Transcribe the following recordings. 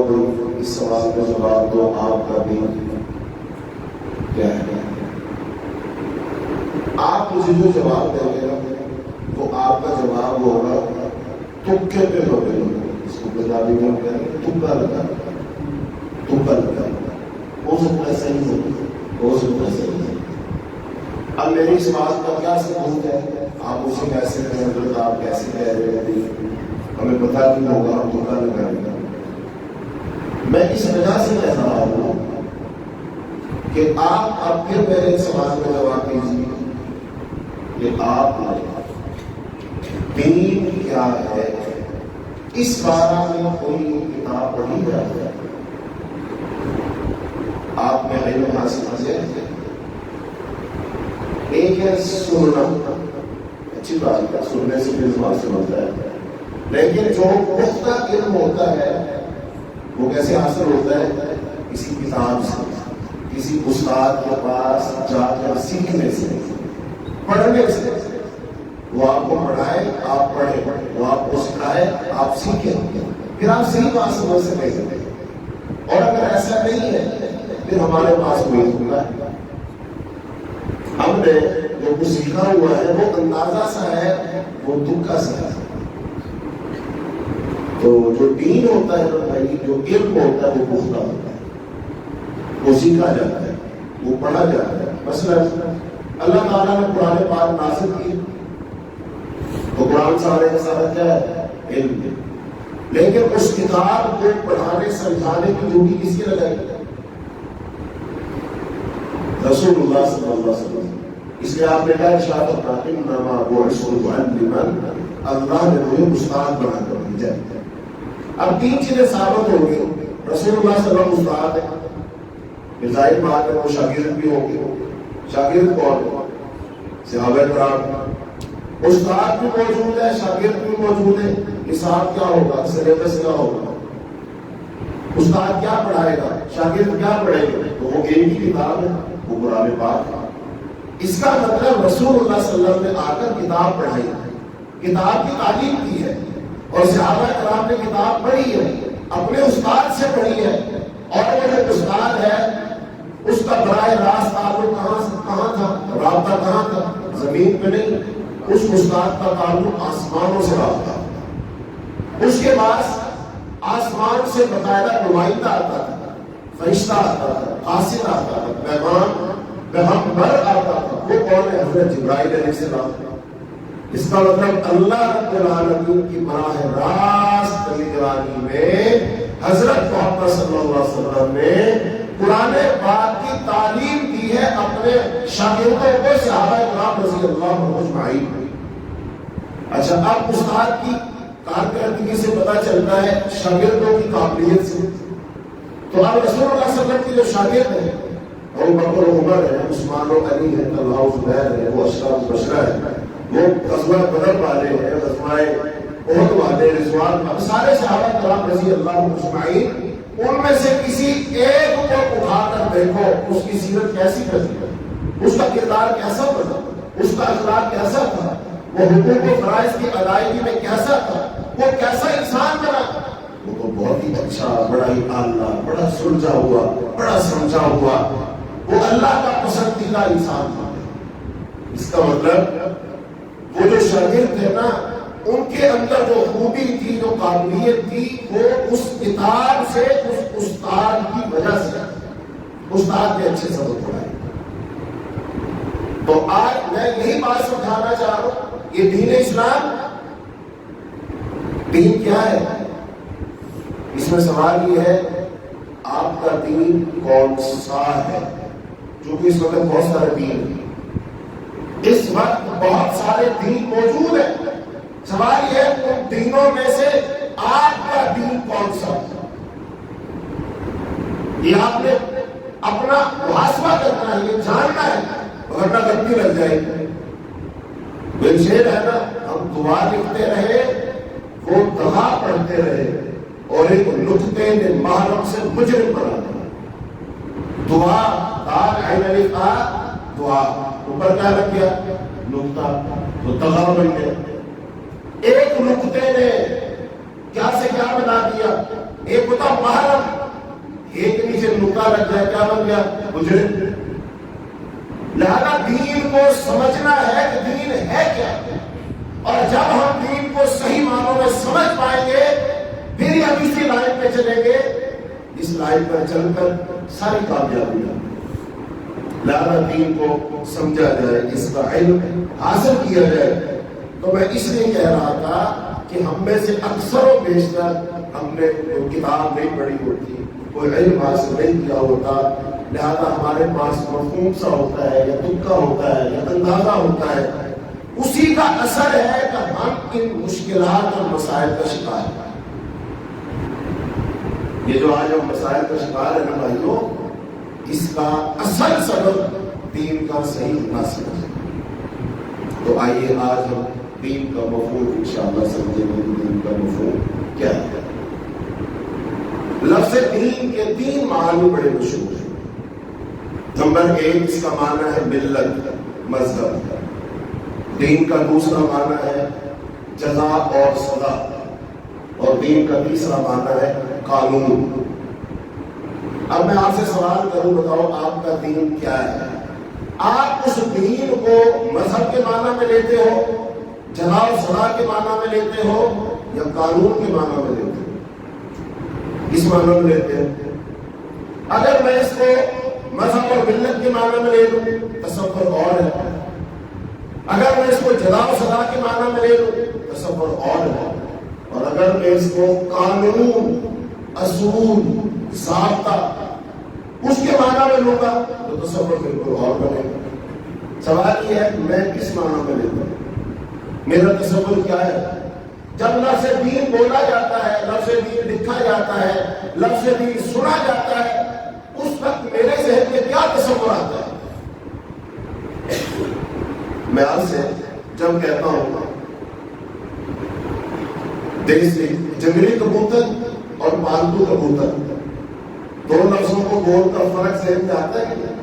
بھائی اس سوال کا جواب دو، آپ کا دین کیا ہے؟ آپ مجھے جو جواب دیں گے وہ آپ کا جواب ہوگا تکے پہ ہوگا، اس کو پنجابی میں کہیں گے تکا لگا، تکا لگا، ہو سکتا ہے صحیح ہو سکتا ہے صحیح ہے۔ اب میری اس بات کا کیا ثبوت ہے؟ آپ اسے کیسے کہیں حضرت، آپ کیسے کہہ رہے ہیں ہمیں پتہ نہیں ہوگا، ہم تکا لگائیں گے۔ میں اس وجہ سے کہہ رہا ہوں کہ آپ اب پھر میرے سوال کا جواب دیجیے کہ آپ دین کیا ہے، اس بارے میں کوئی کتاب پڑھی ہے؟ آپ میں علم حاصل کیا؟ ایک ہے سننا، اچھی بات ہے، سننے سے بھی زبان سے بنتا ہے، لیکن جو پختہ علم ہوتا ہے وہ کیسے حاصل ہوتا ہے؟ کسی کتاب سے، کسی استاد کے پاس جا کر سیکھنے سے، پڑھنے سے۔ وہ آپ کو پڑھائے آپ پڑھیں، وہ آپ کو سکھائے آپ سیکھیں، پھر آپ صحیح بات سمجھ سکیں گے۔ اور اگر ایسا نہیں ہے پھر ہمارے پاس کوئی ہوگا، ہم نے جو کچھ سیکھا ہوا ہے وہ اندازہ سا ہے، وہ تکا سا ہے۔ تو جو دین ہوتا ہے بھائی، جو علم ہوتا ہے وہ پختہ ہوتا ہے، وہ سیکھا جاتا ہے، وہ پڑھا جاتا ہے۔ مثلا اللہ تعالیٰ نے قرآن پاک نازل کی تو قرآن سارے کا سارا کیا ہے؟ علم ہے، لیکن اس کتاب کو پڑھانے سمجھانے کی ڈیوٹی کس کی لگائی؟ رسول اللہ صلی اللہ علیہ وسلم۔ اس لیے آپ نے کہا ارشاد فرمایا انما بعثت معلما، اللہ نے مجھے استاد بنا کر بھیجا ہے۔ اب تین چیزیں ثابت ہو گئی، رسول اللہ صلی اللہ علیہ وسلم استاد ہے، ظاہر بات ہے وہ شاگرد بھی ہوں گے۔ شاگرد کون ہے؟ صحابہ کرام۔ استاد بھی موجود ہے، شاگرد بھی موجود ہے، حساب کیا ہوگا، سلیبس کیا ہوگا، استاد کیا پڑھائے گا، شاگرد کیا پڑھے گا؟ تو وہ ایک ہی کتاب ہے، وہ قرآن پاک ہے۔ اس کا مطلب رسول اللہ صلی اللہ علیہ وسلم نے آ کر کتاب پڑھائی ہے، کتاب کی تعلیم کی ہے، اور صحابہ کرام نے کتاب پڑھی ہے، اپنے استاد سے پڑھی ہے، اور وہ جو استاد ہے اس کا براہ راست تعلق کہاں تھا، رابطہ کہاں تھا؟ زمین پہ نہیں، اس استاد کا تعلق آسمانوں سے رابطہ تھا۔ اس کے پاس آسمان سے باقاعدہ نمائندہ آتا تھا، فرشتہ آتا تھا، قاصد آتا تھا، پیغمبر آتا تھا۔ وہ کون ہے؟ حضرت جبرائیل علیہ السلام۔ اس کا مطلب اللہ رب العالمین کی براہ راست نگرانی میں حضرت محمد صلی اللہ علیہ وسلم نے قرآن پاک کی تعلیم دی ہے اپنے شاگردوں کو، صحابہ کرام رضی اللہ عنہم اجمعین۔ اچھا، اب استاد کی کارکردگی سے پتہ چلتا ہے شاگردوں کی قابلیت سے۔ تو اب رسول اللہ صلی اللہ علیہ وسلم کی جو شاگرد ہیں، ابو بکر و عمر ہے، عثمان و علی ہے، طلحہ و زبیر ہے، وہ اشراف البشرہ ہے، وہ غزوہ بدر والے ہیں، غزوہ احد والے، رضوان والے، سارے صحابہ کرام رضی اللہ عنہم اجمعین۔ ان میں سے کسی ایک کو اٹھا کر دیکھو، اس کی سیرت کیسی تھی، اس کا کردار کیسا تھا، اس کا اخلاق کیسا تھا، وہ حقوق و فرائض کی ادائیگی میں کیسا تھا، وہ کیسا انسان بنا۔ وہ تو بہت ہی اچھا، بڑا ہی اعلیٰ، بڑا سلجھا ہوا، بڑا سمجھا ہوا، وہ اللہ کا پسندیدہ انسان تھا۔ اس کا مطلب وہ جو شاگرد تھے نا، ان کے اندر جو خوبی تھی، جو قابلیت تھی، وہ اس کتاب سے، اس استاد کی وجہ سے، استاد نے اچھے سبق پڑھائے۔ تو آج میں یہی بات سمجھانا چاہ رہا ہوں، یہ دین اسلام، دین کیا ہے؟ اس میں سوال یہ ہے آپ کا دین کون سا ہے؟ کیونکہ اس وقت بہت سارے دین ہیں، اس وقت بہت سارے دین موجود ہیں۔ سوال یہ ہے ان دینوں میں سے آپ کا دین کون سا؟ یہ آپ نے اپنا محاسبہ کرنا ہے، یہ جاننا ہے، ورنہ غلطی لگ جائے گی۔ وہ شعر ہے نا، ہم دعا لکھتے رہے، وہ دغا پڑھتے رہے، اور ایک نقطے نے محرم سے مجرم بنا دیا۔ دعا دال عین الف آ، دعا اوپر کیا لگ گیا؟ نقطہ، تو دغا بن گیا۔ ایک نقطے نے کیا سے کیا بنا دیا؟ ایک ہوتا محرم، پتہ لگ جائے کیا بن گیا؟ مجرم۔ لہذا دین کو سمجھنا ہے کہ دین ہے کیا، اور جب ہم دین کو صحیح معنوں میں سمجھ پائیں گے پھر ہی ہم اسی لائن پہ چلیں گے، اس لائن پر چل کر ساری کامیابی ہے۔ لہذا دین کو سمجھا جائے، اس کا علم حاصل کیا جائے۔ تو میں اس لیے کہہ رہا تھا کہ ہم میں سے اکثر و بیشتر ہم نے کوئی کتاب نہیں پڑھی ہوتی، کوئی علم حاصل نہیں کیا ہوتا، لہذا ہمارے پاس مفہوم سا ہوتا ہے یا تکا ہوتا ہے یا اندازہ ہوتا ہے، اسی کا اثر ہے کہ ہم ان مشکلات اور مسائل کا شکار ہیں۔ یہ جو آج ہم مسائل کا شکار ہے نا بھائیوں، اس کا اصل سبب دین کا صحیح نہ سمجھ۔ تو آئیے آج ہم دین کا مفہوم انشاءاللہ سمجھیں گے۔ دین کا مفہوم کیا ہے؟ لفظ دین کے 3 معنی بڑے مشہور ہیں۔ نمبر 1 اس کا معنی ہے ملت، مذہب۔ دین کا دوسرا معنی ہے جزا اور سزا، اور دین کا تیسرا معنی ہے قانون۔ اب میں آپ سے سوال کروں، بتاؤ آپ کا دین کیا ہے؟ آپ اس دین کو مذہب کے معنی میں لیتے ہو، جزا اور سزا کے معنی میں لیتے ہو، یا قانون کے معنی میں لیتے ہو؟ کس معنی میں لیتے ہیں؟ اگر میں اس کو مذہب اور ملت کے معنی میں لے لوں تصور اور ہے، اگر میں اس کو جزا و سزا کے معنی میں لے لوں تصور اور ہے، اور اگر میں اس کو قانون، اصول، ضابطہ اس کے معنی میں لوں گا تو تصور بالکل اور بنے گا۔ سوال یہ ہے کہ میں کس معنی میں لیتا ہوں، میرا تصور کیا ہے؟ جب لفظ دین بولا جاتا ہے، لفظ دین لکھا جاتا ہے، لفظ دین سنا جاتا ہے، اس وقت میرے ذہن میں کیا تصور آتا ہے؟ میں آپ سے جب کہتا ہوں دیسی جنگلی کبوتر اور پالتو کبوتر، دو لفظوں کو بول کر فرق ذہن میں آتا ہے کہ نہیں؟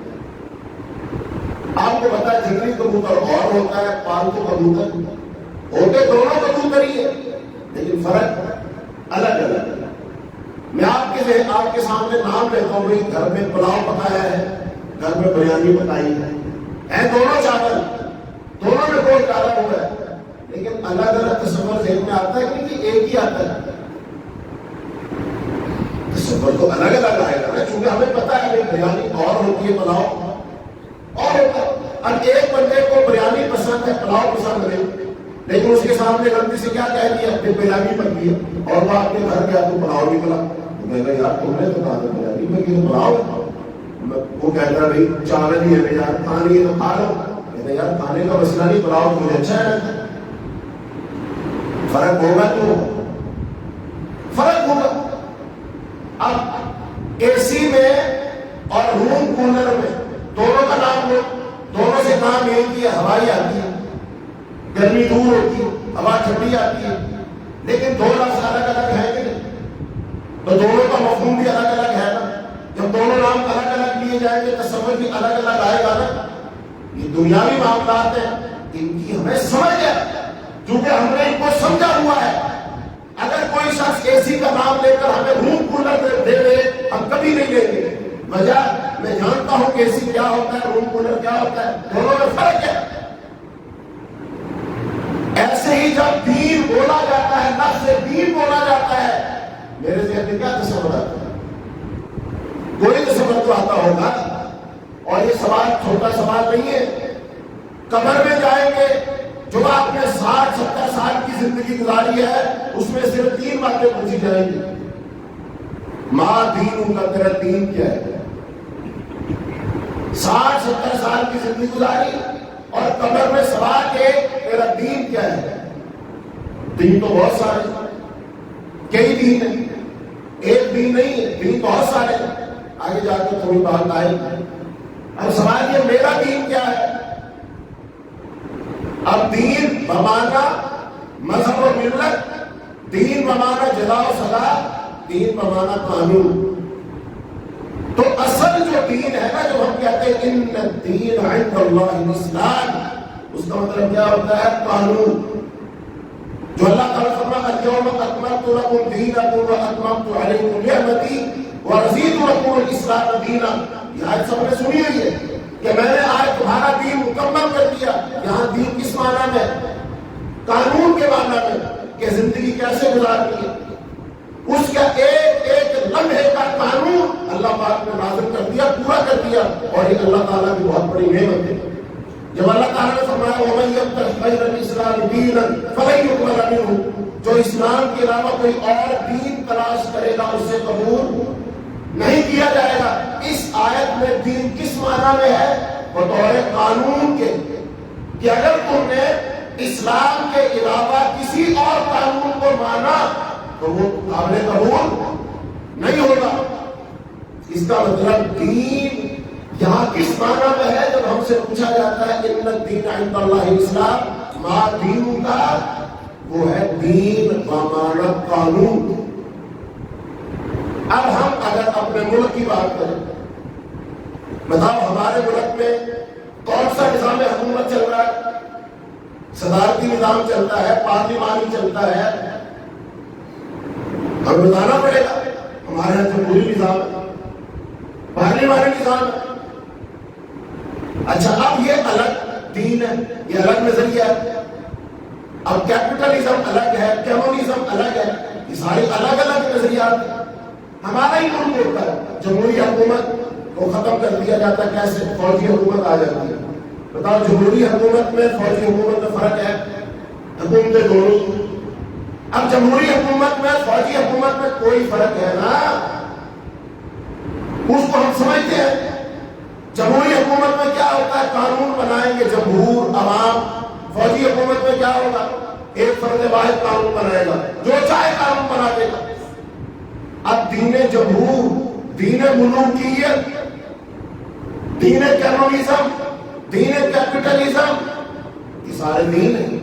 آپ کو پتا ہے جنگلی کبوتر اور ہوتا ہے، پالتو کبوتر ہوتے دونوں کبوتر ہی ہے، لیکن فرق الگ الگ ہے۔ میں آپ کے سامنے نام لیتا ہوں، بھائی گھر میں پلاؤ پکایا ہے، گھر میں بریانی پکائی ہے دونوں چاول، دونوں میں کوئی ڈالا ہوا ہے، لیکن الگ الگ تصور ذہن میں آتا ہے کہ ایک ہی آتا ہے؟ تصور تو الگ الگ آئے گا نا، چونکہ ہمیں پتا ہے کہ بریانی اور ہوتی ہے، پلاؤ اور ہوتا ہے۔ اب ایک بندے کو بریانی پسند ہے، پلاؤ پسند نہیں، لیکن اس کے سامنے غلطی سے کیا کہہ دیا کہ بریانی پکی ہے، اور وہ آپ کے گھر گیا تو پلاؤ نکلا، میں کہا یار تم نے تو کہا تھا بریانی پکی ہے، پلاؤ ہے۔ وہ کہتا ہے بھائی چاول ہی ہے یار، کھانی ہے تو کھا لو۔ کہتا ہے یار کھانے کا مسئلہ نہیں، پلاؤ تو مجھے اچھا ہے۔ فرق ہوگا تو فرق ہوگا۔ اب اے سی میں اور روم کولر میں دونوں کا نام لو، دونوں سے کام یہ کہ ہوائی آتی ہے، گرمی دور ہوتی ہے، ہوا ٹھنڈی آتی ہے، لیکن دو لفظ الگ الگ ہیں کہ نہیں؟ تو دونوں کا مفہوم بھی الگ الگ ہے نا۔ جب دونوں نام الگ الگ لیے جائیں گے تصور بھی الگ الگ آئے گا نا۔ یہ دنیاوی معاملات ہیں، ان کی ہمیں سمجھ ہے، کیونکہ ہم نے ان کو سمجھا ہوا ہے۔ اگر کوئی شخص اے سی کا نام لے کر ہمیں روم کولر دے دے، ہم کبھی نہیں لیں گے۔ وجہ میں جانتا ہوں کہ اے سی کیا ہوتا ہے، روم کولر کیا ہوتا ہے، دونوں میں فرق ہے۔ ایسے ہی جب دین بولا جاتا ہے، لفظ دین بولا جاتا ہے، میرے ذہن میں کیا تصور آتا ہے؟ کوئی تصور تو آتا ہوگا۔ اور یہ سوال چھوٹا سوال نہیں ہے۔ قبر میں جائیں گے، جو آپ نے 60-70 سال کی زندگی گزاری ہے، اس میں صرف 3 باتیں پوچھی جائیں گی۔ ماں دین کا، تیرا دین کیا ہے؟ 60-70 سال کی زندگی گزاری اور قبر میں سوال ہے تیرا دین کیا ہے؟ دین تو بہت سارے، کئی دین ہیں، ایک دین نہیں ہے، دین بہت سارے ہیں۔ آگے جا کے تھوڑی بات آئے گی۔ اب سوال یہ میرا دین کیا ہے؟ اب دین بمانا مذہب و ملت، دین بمانا جزا و سزا، دین بمانا قانون۔ تو اصل جو دین ہے نا، جو ہم کہتے ہیں ان الدین عند اللہ الاسلام، اس کا مطلب کیا ہوتا ہے؟ قانون۔ جو اللہ تعالیٰ فرماتا ہے اليوم اکملت لکم دینکم واتممت علیکم نعمتی ورضیت لکم الاسلام دینا. یہ آیت سب نے سنی ہوئی ہے کہ میں نے آج تمہارا دین مکمل کر دیا. یہاں دین کس معنی میں؟ قانون کے معنی میں کہ زندگی کیسے گزارنی ہے. اس کا ایک ایک لمحے کا قانون اللہ پاک نے نازل کر دیا, پورا کر دیا. اور یہ اللہ تعالیٰ کی بہت بڑی نعمت ہے. جب اللہ تعالیٰ نے فرمایا وَمَن يَبْتَغِ غَيْرَ الْإِسْلَامِ دِينًا فَلَن يُقْبَلَ مِنْهُ, جو اسلام کے علاوہ کوئی اور دین تلاش کرے گا اس سے قبول نہیں کیا جائے گا. اس آیت میں دین کس معنی میں ہے؟ بطور قانون کے, کہ اگر تم نے اسلام کے علاوہ کسی اور قانون کو مانا تو وہ قابل قبول نہیں ہوگا. اس کا مطلب دین یہاں کس معنی میں ہے؟ جب ہم سے پوچھا جاتا ہے ان الدین عند اللہ الاسلام, ما دین کا وہ ہے دین بمعنی قانون. اب ہم اگر اپنے ملک کی بات کریں, بتاؤ ہمارے ملک میں کون سا نظام حکومت چل رہا ہے؟ صدارتی نظام چلتا ہے, پارلیمانی چلتا ہے. ہمیں بتانا پڑے گا. ہمارے یہاں جمہوری نظام ہے, پارلیمانی نظام ہے. اچھا, اب یہ الگ دین ہے, یہ الگ نظریہ ہے. اب کیپٹلزم الگ ہے, کمیونزم الگ ہے, یہ سارے الگ الگ نظریات ہیں. ہمارا ہی ملک ہوتا ہے جمہوری حکومت کو ختم کر دیا جاتا ہے, کیسے؟ فوجی حکومت آ جاتی ہے. بتاؤ جمہوری حکومت میں فوجی حکومت میں فرق ہے؟ حکومتیں دونوں. اب جمہوری حکومت میں فوجی حکومت میں کوئی فرق ہے نا, اس کو ہم سمجھتے ہیں. جمہوری حکومت میں کیا ہوتا ہے؟ قانون بنائیں گے جمہور عوام. فوجی حکومت میں کیا ہوگا؟ ایک فرد واحد قانون بنائے گا, جو چاہے قانون بنا دے گا. اب دین جمہور, دین ملوکیت, دین کمیونزم, دین کیپٹلزم, یہ سارے دین ہیں.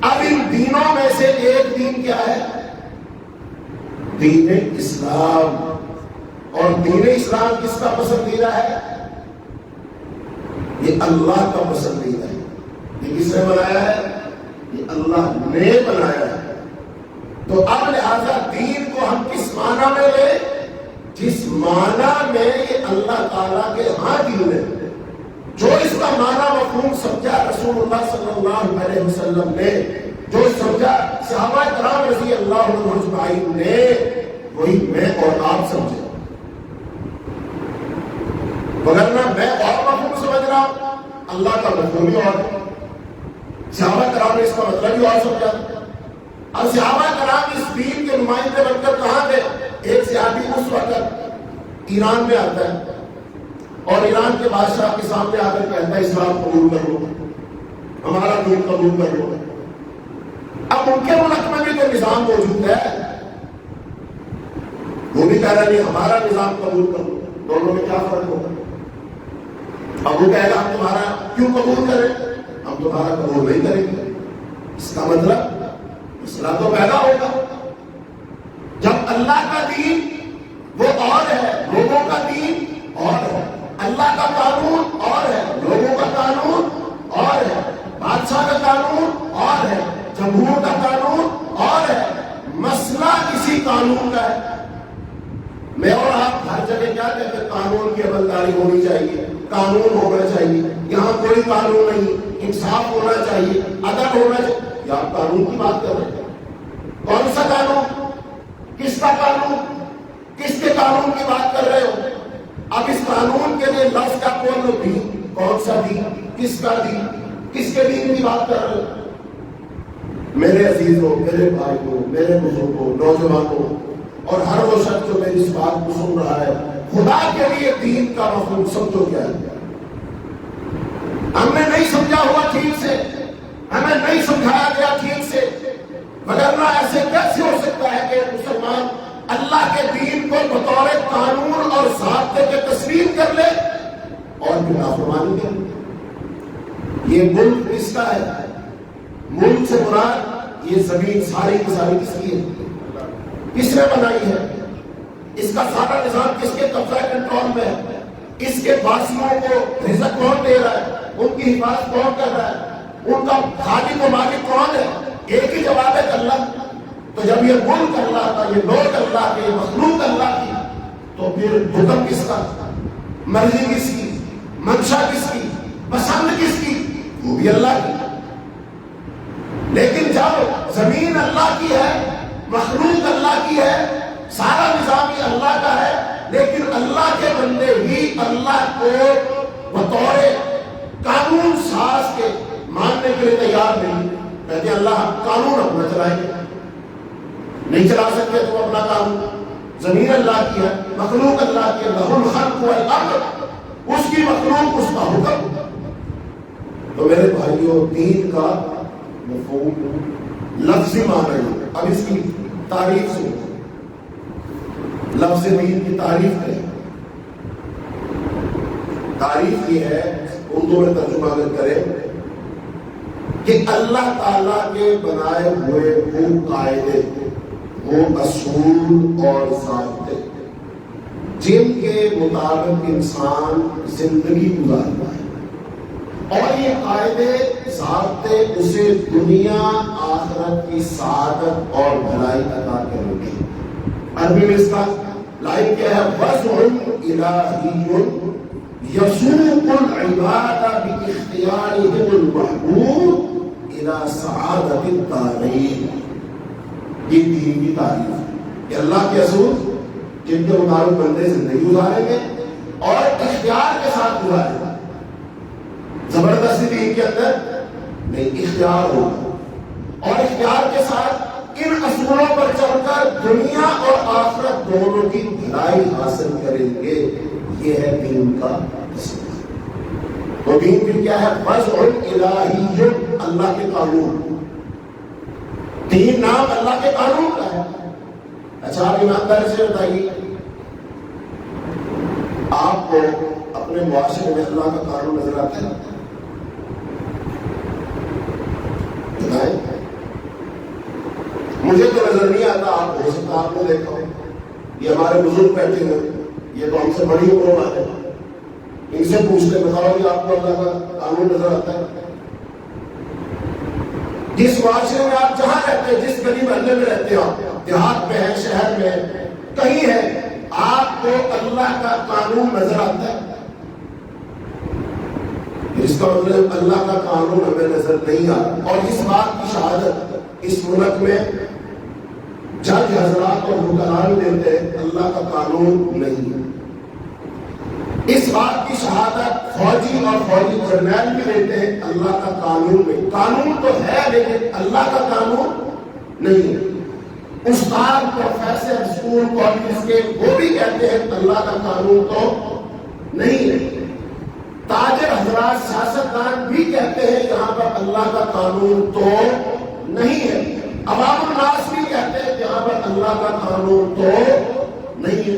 اب ان دینوں میں سے ایک دین کیا ہے؟ دین اسلام. اور دین اسلام کس کا پسندیدہ ہے؟ یہ اللہ کا پسندیدہ ہے. یہ کس نے بنایا ہے؟ یہ اللہ نے بنایا ہے. تو اب لہذا دین کو ہم کس معنی میں لیں؟ جس معنی میں یہ اللہ تعالیٰ کے ہاں دین ہے. جو اس کا معنی مفہوم سمجھا رسول اللہ صلی اللہ علیہ وسلم نے, جو سمجھا صحابہ کرام رضی اللہ عنہم اجمعین نے, وہی میں اور آپ سمجھے. وگرنہ میں اور مفہوم سمجھ رہا ہوں, اللہ کا مفہوم ہی اور ہے. صحابہ کرام نے اس کا مطلب ہی اور سمجھا. اب صحابہ کرام اس دین کے نمائندے بن کر کہاں گئے؟ ایک صحابی اس وقت ایران میں آتا ہے اور ایران کے بادشاہ کے سامنے آ کر کہتا ہے اسلام قبول کر لو, ہمارا دین قبول کر لو. اب ان کے ملک میں بھی تو نظام موجود ہے, وہ بھی کہہ رہا نہیں ہمارا نظام قبول کر لو. دونوں میں کیا فرق ہوگا؟ اب وہ کہے گا ہم تمہارا کیوں قبول کریں, ہم تمہارا قبول نہیں کریں گے. اس کا مطلب مسئلہ تو پیدا ہوگا. جب اللہ کا دین وہ اور ہے, لوگوں کا دین اور ہے, اللہ کا قانون اور ہے, لوگوں کا قانون اور ہے, بادشاہ کا قانون اور ہے, جمہور کا قانون اور ہے. مسئلہ کسی قانون کا ہے. میں اور آپ ہر جگہ کیا کہتے ہیں؟ قانون کی عملداری ہونی چاہیے, قانون ہونا چاہیے. یہاں کوئی قانون نہیں, انصاف ہونا چاہیے, عدل ہونا چاہیے. یا آپ قانون کی بات کر رہے ہیں؟ کون سا قانون؟ کس کا قانون؟ کس کے قانون کی بات کر رہے ہو؟ اب اس قانون کے لیے لفظ کا کون سا دین, کس کا دین, کس کے دین کی بات کر رہے ہو؟ میرے عزیزوں, میرے بھائیوں, میرے بزرگوں, نوجوانوں اور ہر وہ شخص جو میری اس بات کو سن رہا ہے, خدا کے لیے دین کا مفہوم سمجھو کیا ہے. ہم نے نہیں سمجھا ہوا ٹھیک سے, ہمیں نہیں سمجھایا گیا ٹھیک سے. وگرنہ ایسے کیسے ہو سکتا ہے کہ مسلمان اللہ کے دین کو بطور قانون اور ضابطے کے تسلیم کر لے اور پھر نافرمانی کرے؟ یہ ملک کس کا ہے؟ ملک سے مراد یہ زمین ساری کی ساری کس کی ہے؟ کس نے بنائی ہے؟ اس کا سارا نظام کس کے قبضہ کنٹرول میں ہے؟ اس کے باسیوں کو رزق کون دے رہا ہے؟ ان کی حفاظت کون کر رہا ہے؟ ان کا خالق و مالک کون ہے؟ ایک ہی جواب ہے اللہ. تو جب یہ ملک اللہ کا، یہ لوگ اللہ کے، یہ مخلوق اللہ کی، تو پھر حکم کس کا، مرضی کس کی، منشا کس کی، پسند کس کی؟ وہ بھی اللہ کی. لیکن جب زمین اللہ کی ہے، مخلوق اللہ کی ہے، سارا نظام ہی اللہ کا ہے، لیکن اللہ کے بندے ہی اللہ کو بطور قانون ساز کے ماننے کے لیے تیار نہیں. کہتے ہیں اللہ قانون اپنا چلائیں گے. نہیں چلا سکتے تم اپنا قانون. زمین اللہ کی ہے، مخلوق اللہ کی ہے، لہ الخلق والامر، اس کی مخلوق، اس کا حکم. تو میرے بھائیوں، دین کا مفہوم لفظی معنی ہے. اب اس کی تعریف سنو. لفظ دین کی تعریف ہے. تعریف یہ ہے، اردو میں ترجمہ اگر کریں، کہ اللہ تعالیٰ کے بنائے ہوئے وہ قاعدے، وہ اصول اور ضابطے جن کے مطابق انسان زندگی گزارتا ہے، اور یہ قاعدے ضابطے اسے دنیا آخرت کی سعادت اور بھلائی عطا کریں گے. عربی میں اس کا لائن کیا ہے؟ وضع الہی یسوق العباد باختیارهم المحبوب الى سعادت الدارین. یہ دین کی تعریف ہے کہ اللہ کے اصول جن کے مطابق بندے زندگی گزاریں گے اور اختیار کے ساتھ گزاریں گے. زبردستی دین کے اندر نہیں، اختیار ہوگا، اور اختیار کے ساتھ ان اصولوں پر چل کر دنیا اور آخرت دونوں کی بھلائی حاصل کریں گے. یہ ہے دین کا اصول. تو دین بھی کیا ہے؟ وضع الہی، اللہ کے قانون. دین نام اللہ کے قانون کا ہے. اچھا، آپ ایمانداری سے بتائیے، آپ کو اپنے معاشرے میں اللہ کا قانون نظر آتا ہے؟ بتائیں. مجھے تو نظر نہیں آتا. آپ ہو سکتا آپ نے دیکھا ہو. یہ ہمارے بزرگ بیٹھے ہوئے، یہ تو ہم سے بڑی عمر والے ہیں، ان سے پوچھتے بتاؤ کہ آپ کو اللہ کا قانون نظر آتا ہے؟ جس معاشرے میں آپ جہاں رہتے ہیں، جس گلی محلے میں رہتے ہیں، آپ دیہات میں ہیں، شہر میں ہیں، کہیں ہے، آپ کو اللہ کا قانون نظر آتا ہے؟ اس کا مطلب اللہ کا قانون ہمیں نظر نہیں آتا. اور اس بات کی شہادت اس ملک میں جج حضرات اور حکمران دیتے ہیں اللہ کا قانون نہیں ہے. اس بات کی شہادت فوجی اور فوجی جرنیل بھی دیتے ہیں اللہ کا قانون نہیں. قانون تو ہے لیکن اللہ کا قانون نہیں ہے. استاد، پروفیسر، اسکول کالج کے وہ بھی کہتے ہیں اللہ کا قانون تو نہیں ہے. تاجر حضرات، سیاستدان بھی کہتے ہیں یہاں پر اللہ کا قانون تو نہیں ہے. عوام الناس بھی کہتے ہیں یہاں پر اللہ کا قانون تو نہیں ہے.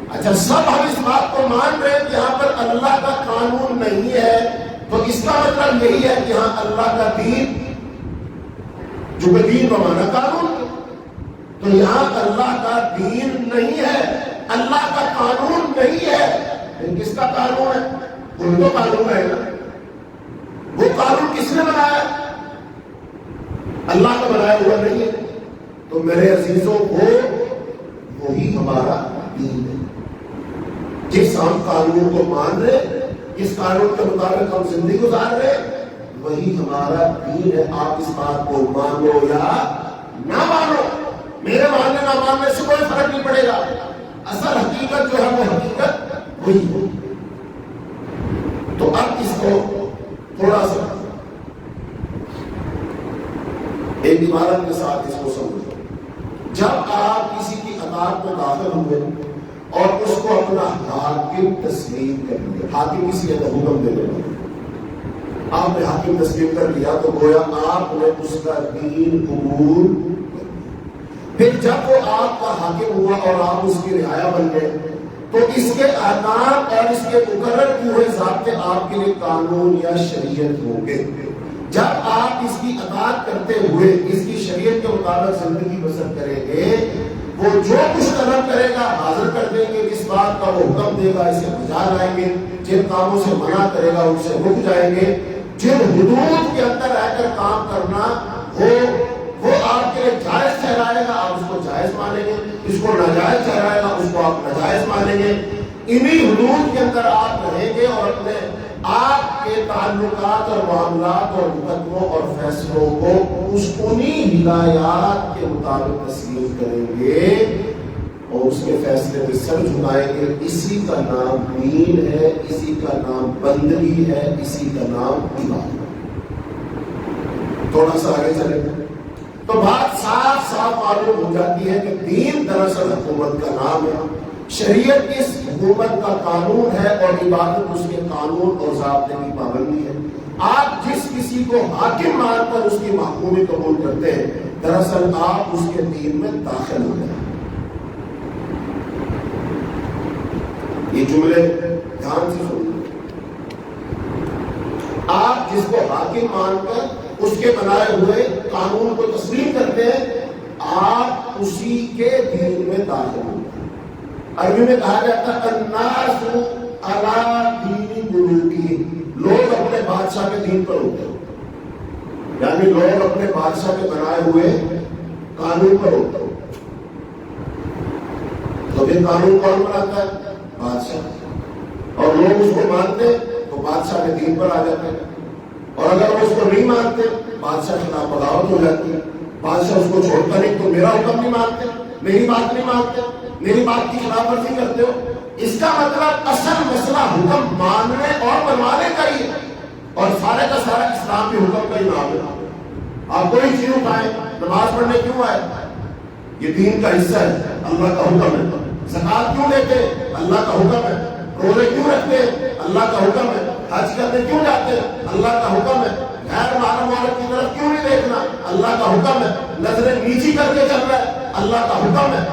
اچھا، سب ہم اس بات کو مان رہے ہیں کہ یہاں پر اللہ کا قانون نہیں ہے، تو اس کا مطلب یہی ہے کہ یہاں اللہ کا دین، جو کہ دین بمانا قانون، تو یہاں اللہ کا دین نہیں ہے، اللہ کا قانون نہیں ہے. لیکن کس کا قانون ہے؟ ان کو قانون ہے نا. وہ قانون کس نے بنایا؟ اللہ کا بنایا ہوا نہیں ہے. تو میرے عزیزوں کو وہی ہمارا دین ہے. جس ہم قانون کو مان رہے، جس قانون کے مطابق ہم زندگی گزار رہے، وہی ہمارا دین ہے. آپ اس بات کو مانو یا نہ مانو، میرے ماننے نہ ماننے سے کوئی فرق نہیں پڑے گا. اصل حقیقت جو ہے وہ حقیقت وہی ہے. تو اب اس کو تھوڑا سا ایک عبارت کے ساتھ اس کو سمجھو. جب آپ کسی کی اطاعت میں داخل ہوئے اور اس کو اپنا حاکم تسلیم کر لیا، حاکم کسی کا حکم دینے والا، آپ نے حاکم تسلیم کر لیا تو گویا آپ نے اس کا دین قبول کر لیا. پھر جب وہ آپ کا حاکم ہوا اور آپ اس کی رعایا بن گئے تو اس کے احکام اور اس کے مقرر کیے ہوئے ضابطے آپ کے لیے قانون یا شریعت ہوں گے. جب آپ اس کی اطاعت کرتے ہوئے اس کی شریعت کے مطابق زندگی بسر کریں گے، وہ جو کچھ طلب کرے گا حاضر کر دیں گے، جس بات کا وہ حکم دے گا اسے بجا لائیں گے، جن کاموں سے منع کرے گا ان سے رک جائیں گے، جن حدود کے اندر رہ کر کام کرنا ہو وہ آپ کے لیے جائز ٹھہرائے گا، آپ اس کو جائز مانیں گے، اس کو ناجائز ٹھہرائے گا، اس کو آپ ناجائز مانیں گے۔ انہی حدود کے اندر آپ رہیں گے اور اپنے آپ کے تعلقات اور معاملات اور مقدموں اور فیصلوں کو انہی ہدایات کے مطابق تسلیم کریں گے اور اس کے فیصلے پہ سر جھکائیں گے۔ اسی کا نام دین ہے، اسی کا نام بندگی ہے، اسی کا نام عبادت۔ تھوڑا سا آگے چلیں تو بات صاف صاف معلوم ہو جاتی ہے کہ دین دراصل حکومت کا نام ہے، شریعت اس حکومت کا قانون ہے اور عبادت اس کے قانون اور ضابطے کی پابندی ہے۔ آپ جس کسی کو حاکم مان کر اس کی محکومی قبول کرتے ہیں، دراصل آپ اس کے دین میں داخل ہو گئے۔ یہ جملے دھیان سے سنیں۔ آپ جس کو حاکم مان کر اس کے بنائے ہوئے قانون کو تسلیم کرتے ہیں، آپ اسی کے دین میں داخل ہو گئے۔ عربی میں کہا جاتا ہے الناس علی دین ملوکہم، لوگ اپنے بادشاہ کے دین پر ہوتے ہیں، یعنی لوگ اپنے بادشاہ کے بنائے ہوئے قانون پر ہوتے ہیں۔ تو یہ قانون کون بناتا ہے؟ بادشاہ۔ اور لوگ اس کو مانتے ہیں تو بادشاہ کے دین پر آ جاتے ہیں، اور اگر وہ اس کو نہیں مانتے بادشاہ کے خلاف بغاوت ہو جاتی ہے۔ بادشاہ اس کو چھوڑتا نہیں تو میرا حکم نہیں مانتے، میری بات نہیں مانتے، میری بات کی خلاف ورزی کرتے ہو۔ اس کا مطلب اصل مسئلہ حکم ماننے اور منوانے کا ہی ہے، اور سارے کا سارا اسلام کے حکم کا ہی نام ہے۔ آپ کوئی چیز اٹھائیں، نماز پڑھنے کیوں آئے؟ یہ دین کا حصہ ہے، اللہ کا حکم ہے۔ زکات کیوں لیتے؟ اللہ کا حکم ہے۔ روزے کیوں رکھتے؟ اللہ کا حکم ہے۔ حج کرنے کیوں جاتے؟ اللہ کا حکم ہے۔ غیر محرم عورت کی طرف کیوں نہیں دیکھنا؟ اللہ کا حکم ہے۔ نظریں نیچی کر کے چل رہا ہے، اللہ کا حکم ہے۔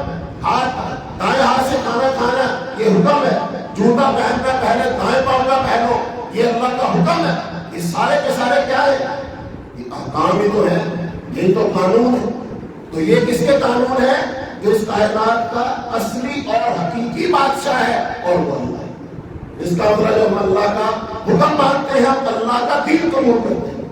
دائیں ہاتھ سے کھانا کھانا یہ حکم ہے۔ جوتا پہننا پہلے دائیں پاؤں کا پہنو، یہ اللہ کا حکم ہے۔ یہ سارے کے سارے کیا ہے؟ یہ احکام ہی تو ہے، یہی تو قانون ہے۔ تو یہ کس کے قانون ہے؟ جو اس کائنات کا اصلی اور حقیقی بادشاہ ہے، اور وہ اللہ ہے۔ اس کا مطلب جو ہم اللہ کا حکم مانتے ہیں، ہم اللہ کا دین قبول کرتے ہیں۔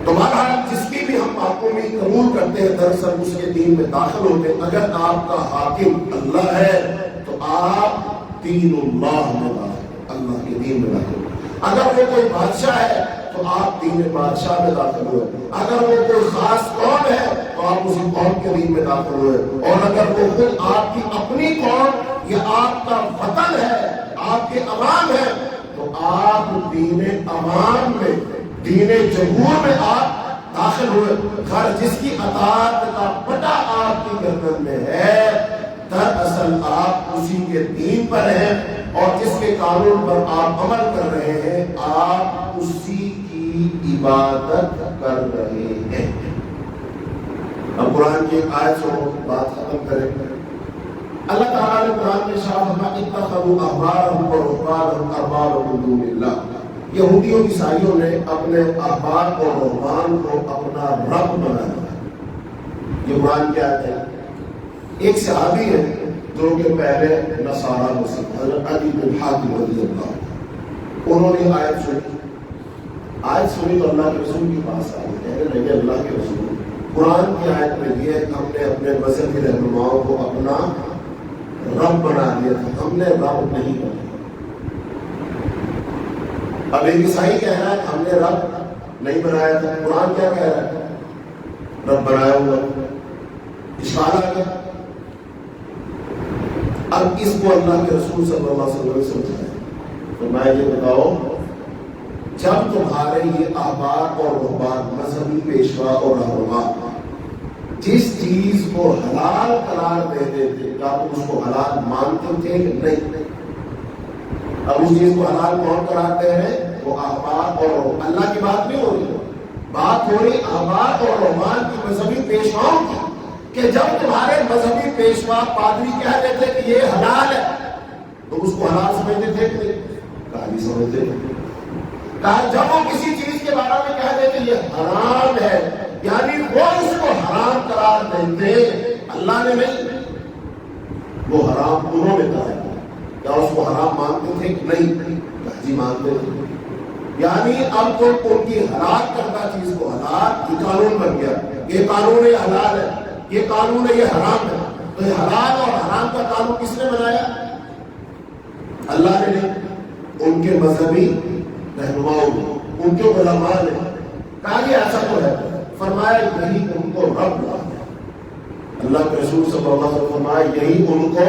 تو بہرحال جس کی بھی ہم محکومی قبول کرتے ہیں، دراصل اس کے دین میں داخل ہوتے ہیں۔ اگر آپ کا حاکم اللہ ہے تو آپ دین اللہ میں داخل، اللہ کے دین میں داخل۔ اگر وہ کوئی بادشاہ ہے تو آپ دین بادشاہ میں داخل ہوئے۔ اگر وہ کوئی خاص قوم ہے تو آپ اسی قوم کے دین میں داخل ہوئے۔ اور اگر وہ خود آپ کی اپنی قوم یا آپ کا وطن ہے، آپ کے عوام ہے، تو آپ دین عوام میں، دین جمہور میں آپ داخل ہوئے۔ ہر جس کی اطاعت کا پٹا آپ کی گردن میں ہے، دراصل آپ اسی کے دین پر ہیں، اور جس کے قانون پر آپ عمل کر رہے ہیں، آپ اسی کی عبادت کر رہے ہیں۔ اب قرآن کی ایک آیت سے بات ختم کریں۔ اللہ تعالیٰ نے قرآن میں ارشاد فرمایا اتخذوا احبارهم ورهبانهم اربابا من دون اللہ۔ یہودیوں عیسائیوں نے اپنے احبار اور رہبان کو اپنا رب بنایا۔ یہ قرآن کی آیت ہے۔ ایک صحابی ہے جو کہ پہلے نصارہ مسلم، حضرت علی بن حاتم رضی اللہ، انہوں نے آیت سنی تو اللہ کے رسول کے پاس آئے، کہنے لگے اللہ کے رسول، قرآن کی آیت میں یہ ہم نے اپنے مذہبی رہنماؤں کو اپنا رب بنا دیا تھا، ہم نے رب نہیں بنا۔ اب ایک عیسائی کہہ رہا ہے ہم نے رب نہیں بنایا تھا، قرآن کیا کہہ رہا ہے؟ رب بنایا ہوا۔ اشکال آ گیا۔ اب اس کو اللہ کے رسول صلی اللہ علیہ وسلم نے سمجھایا، تو میں یہ بتاؤ، جب تمہارے یہ احبار اور رہبان، مذہبی پیشوا اور رہنما جس چیز کو حلال قرار دیتے تھے، کیا تم اس کو حلال مانتے تھے کہ نہیں؟ اب اس چیز کو حلال کون قرار دے رہے ہیں؟ وہ احبار اور رہبان۔ اللہ کی بات نہیں ہو رہی، بات ہو رہی احبار اور رہبان کی مذہبی پیشواؤں کی، کہ جب تمہارے مذہبی پیشوا پادری کہہ دیتے کہ یہ حلال ہے، تو اس کو حلال سمجھتے تھے کہ نہیں؟ کہا نہیں سمجھتے تھے۔ کہا جب وہ کسی چیز کے بارے میں کہہ دیتے یہ حرام ہے، یعنی وہ اس کو حرام قرار دیتے، اللہ نے نہیں، وہ حرام انہوں نے کہا ہے۔ کیا اس کو حرام مانتے تھے کہ نہیں؟ کہا جی مانتے تھے۔ یعنی اب تو ان کی ہلاک کردہ چیز کو ہلاک، یہ قانون بن گیا، یہ قانون ہے حلال ہے، یہ قانون ہے یہ حرام ہے. تو یہ حلال اور حرام کا قانون کس نے بنایا؟ اللہ نے نہیں، ان کے مذہبی رہنماؤں نے، ان کے علماء نے کہا کہ ایسا تو ہے. فرمایا یہی ان کو رب بنا. اللہ کے رسول صلی اللہ علیہ وسلم فرمایا یہی ان کو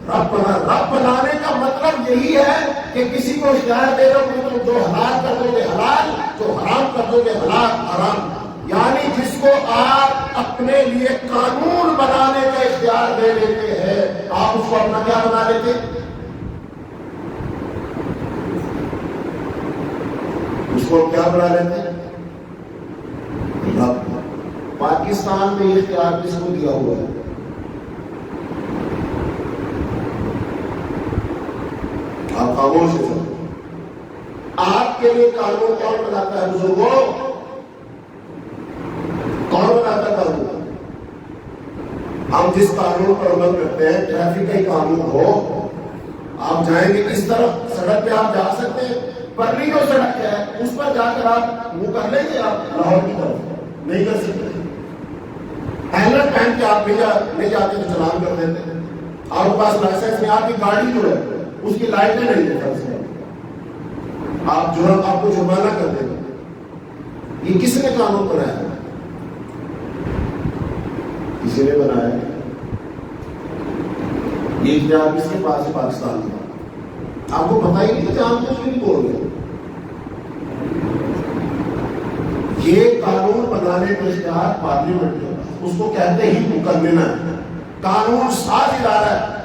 رب بنا. رب بنانے کا مطلب یہی ہے کہ کسی کو ہدایت دے دو کہ تم جو حلال کر دو گے حلال، جو حرام کر دو گے حرام. یعنی جس کو آپ اپنے لیے قانون بنانے کا اختیار دے دیتے ہیں، آپ اس کو اپنا کیا بنا لیتے؟ اس کو کیا بنا لیتے؟ رب. پاکستان میں یہ اختیار کس کو دیا ہوا ہے؟ آپ خاموش ہیں. آپ کے لیے قانون کون بناتا ہے بزرگوں؟ کون بناتا ہے قانون؟ ہم جس قانون پر عمل کرتے ہیں، ٹریفک کا ہی قانون ہو، آپ جائیں گے کس طرف؟ سڑک پہ آپ جا سکتے ہیں، پرلی جو سڑک ہے اس پر جا کر آپ منہ کر لیں گے؟ آپ لاہور کی طرف نہیں کر سکتے. ہیلمٹ پہن کے آپ لے جاتے تو چلان کر دیتے. آپ کے پاس لائسنس نہیں، آپ کی گاڑی جو ہے اس کی لائٹیں نہیں دیتا، آپ کو جرمانہ کر دیں گے. یہ کس نے قانون بنایا؟ کسی نے بنایا. یہ اختیار کس کے پاس ہے؟ پاکستان میں. آپ کو پتہ ہی نہیں کہ ہم کچھ نہیں بول رہے. یہ قانون بنانے کا اختیار پارلیمنٹ کے پاس، اس کو کہتے ہی مقننہ ہے، قانون ساز ادارہ ہے.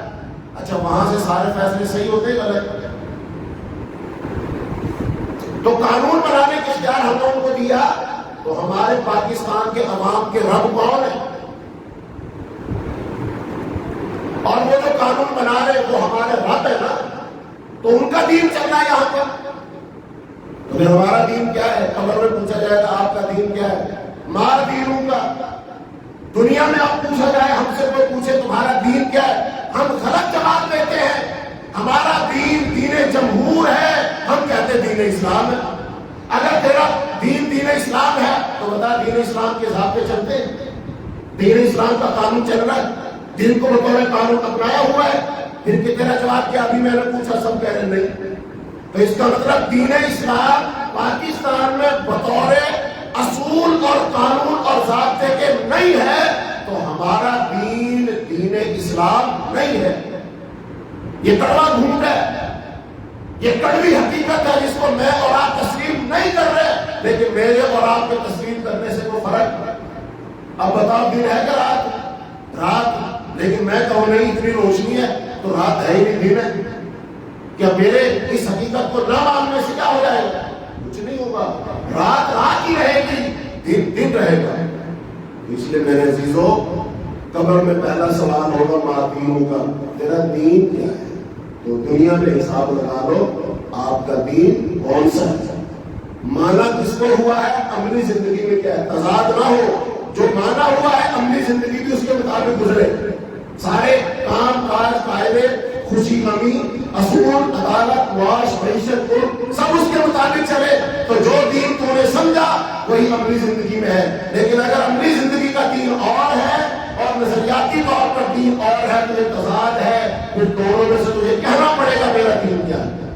اچھا وہاں سے سارے فیصلے صحیح ہوتے ہیں غلط؟ تو قانون بنانے کا اختیار ہم نے ان کو دیا. تو ہمارے پاکستان کے عوام کے رب کون ہے؟ اور وہ جو قانون بنا رہے وہ ہمارے رب ہے نا. تو ان کا دین چل رہا ہے یہاں پر. تو پھر ہمارا دین کیا ہے؟ قبر میں پوچھا جائے گا آپ کا دین کیا ہے؟ مار دینوں کا. دنیا میں اب پوچھا جائے، ہم سے کوئی پوچھے تمہارا دین کیا ہے، ہم غلط جواب دیتے ہیں. ہمارا دین دین جمہور ہے، ہم کہتے دین اسلام ہے. اگر تیرا دین دین اسلام ہے تو بتا دین اسلام کے ضابطے چلتے ہیں؟ دین اسلام کا قانون چل رہا ہے، دین کو بطور قانون اپنایا ہوا ہے. پھر کہ تیرا جواب کیا؟ ابھی میں نے پوچھا سب کہہ رہے نہیں. تو اس کا مطلب دین اسلام پاکستان میں بطور اصول اور قانون اور ضابطے کے نہیں ہے. تو ہمارا دین دین اسلام نہیں ہے. یہ کڑوا جھوٹ ہے، یہ کڑوی حقیقت ہے جس کو میں اور آپ تسلیم نہیں کر رہے. لیکن میرے اور آپ کے تسلیم کرنے سے کوئی فرق. اب بتاؤ دن ہے کیا رات؟ لیکن میں کہوں نہیں اتنی روشنی ہے تو رات ہے ہی نہیں، دن ہے. کیا میرے اس حقیقت کو نہ ماننے سے کیا ہو جائے گا؟ کچھ نہیں ہوگا. رات رات ہی رہے گی، دن دن رہے گا. اس لیے میرے عزیزوں، قبر میں پہلا سوال ہوگا ماں دینوں کا، تیرا دین کیا ہے؟ تو دنیا میں حساب لگا لو آپ کا دین کون سا ہے. مانا کس کو ہوا ہے، عملی زندگی میں کیا ہے، تضاد نہ ہو. جو مانا ہوا ہے عملی زندگی بھی اس کے مطابق گزرے. سارے کام کاج قاعدے، خوشی غمی، اصول، عدالت، معاش، معیشت کو سب اس کے مطابق چلے. تو جو دین تو نے سمجھا وہی عملی زندگی میں ہے. لیکن اگر عملی زندگی کا دین اور ہے اور نظریاتی طور پر دین اور ہے تو یہ تضاد ہے. پھر دونوں میں سے تجھے کہنا پڑے گا میرا دین کیا ہے.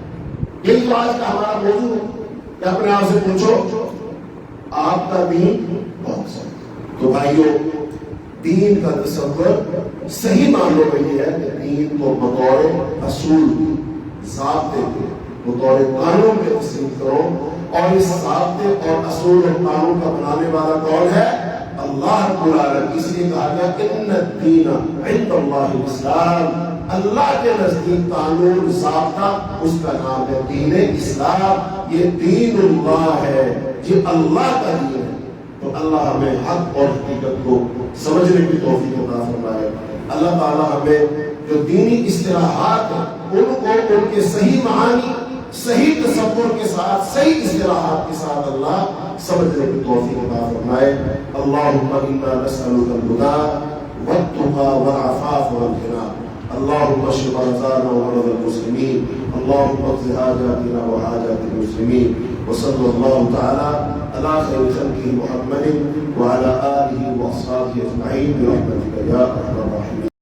یہی تو آج کا ہمارا موضوع ہے کہ اپنے آپ سے پوچھو آپ کا دین کون سا ہے. تو بھائیوں، دین کا تصور صحیح معنوں میں یہ ہے کہ دین کو بطور اصول ضابطے کے، بطور قانون کے تسلیم کرو. اور اس ضابطے اور اصول اور قانون کا بنانے والا کون ہے؟ اللہ رب العالمین. اس لیے کہا گیا ان الدین عند اللہ الاسلام. اللہ کے نزدیک قانون ضابطہ اس کا نام ہے دین اسلام. یہ دین اللہ ہے، یہ اللہ کا دین ہے. تو اللہ ہمیں حق اور حقیقت کو سمجھنے کی توفیق عطا فرمائے. اللہ تعالیٰ ہمیں جو دینی اصطلاحات ہیں ان کو ان کے صحیح معانی، صحیح تصور کے ساتھ، صحیح اصطلاحات کے ساتھ اللہ سمجھنے کی توفیق عطا فرمائے. اللہم انا نسألک الہدی والتقی والعفاف والغنی. اللهم اشف مرضانا ومرضى المسلمين، اللهم اقض حاجاتنا وحاجات المسلمين، وصلى الله تعالى على خير خلقه محمد وعلى آله وأصحابه أجمعين برحمتك يا أرحم